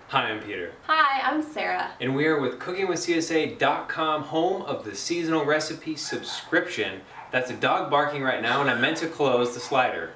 Hi, I'm Peter. Hi, I'm Sarah. And we are with CookingWithCSA.com, home of the seasonal recipe subscription. That's a dog barking right now, and I meant to close the slider.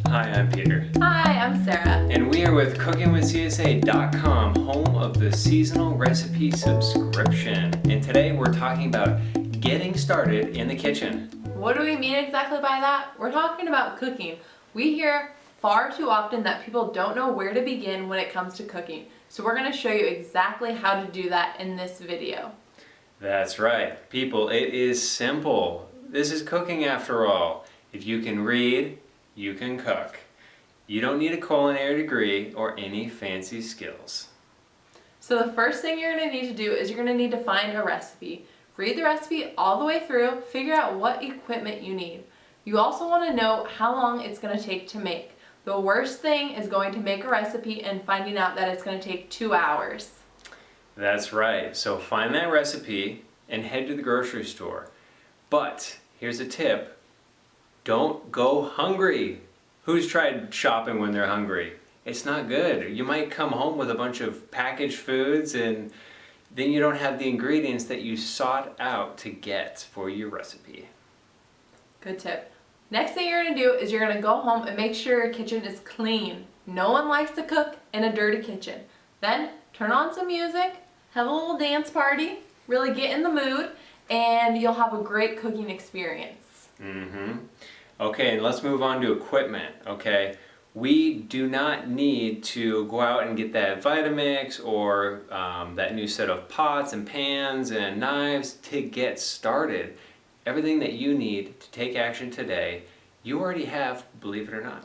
Hi, I'm Peter. Hi, I'm Sarah. And we are with CookingWithCSA.com, home of the seasonal recipe subscription. And today we're talking about getting started in the kitchen. What do we mean exactly by that? We're talking about cooking. We hear far too often that people don't know where to begin when it comes to cooking. So we're going to show you exactly how to do that in this video. That's right. People, it is simple. This is cooking after all. If you can read, you can cook. You don't need a culinary degree or any fancy skills. So the first thing you're going to need to do is you're going to need to find a recipe. Read the recipe all the way through, figure out what equipment you need. You also want to know how long it's going to take to make. The worst thing is going to make a recipe and finding out that it's going to take 2 hours. That's right. So find that recipe and head to the grocery store. But here's a tip. Don't go hungry. Who's tried shopping when they're hungry? It's not good. You might come home with a bunch of packaged foods and then you don't have the ingredients that you sought out to get for your recipe. Good tip. Next thing you're going to do is you're going to go home and make sure your kitchen is clean. No one likes to cook in a dirty kitchen. Then turn on some music, have a little dance party, really get in the mood, and you'll have a great cooking experience. Okay, and let's move on to equipment, okay? We do not need to go out and get that Vitamix or that new set of pots and pans and knives to get started. Everything that you need to take action today, you already have, believe it or not.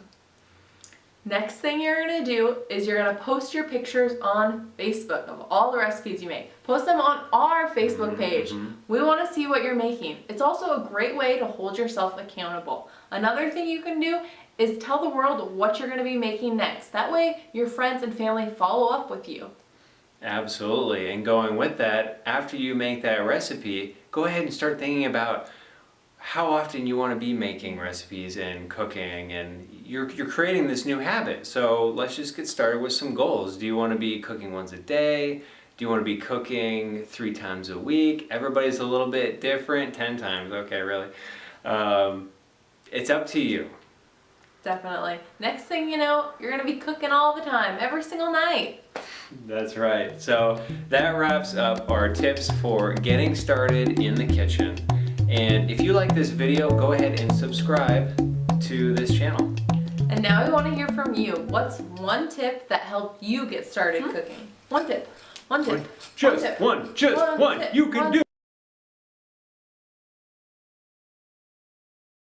Next thing you're going to do is you're going to post your pictures on Facebook of all the recipes you make. Post them on our Facebook page. We want to see what you're making. It's also a great way to hold yourself accountable. Another thing you can do is tell the world what you're going to be making next. That way your friends and family follow up with you. Absolutely, and going with that, after you make that recipe, go ahead and start thinking about how often you want to be making recipes and cooking, and you're creating this new habit. So let's just get started with some goals. Do you want to be cooking once a day? Do you want to be cooking 3 times a week? Everybody's a little bit different. 10 times, okay, really. It's up to you. Definitely. Next thing you know, you're going to be cooking all the time, every single night. That's right. So that wraps up our tips for getting started in the kitchen. And if you like this video, go ahead and subscribe to this channel. And now we want to hear from you. What's one tip that helped you get started cooking? One tip. One tip. Just one. You can do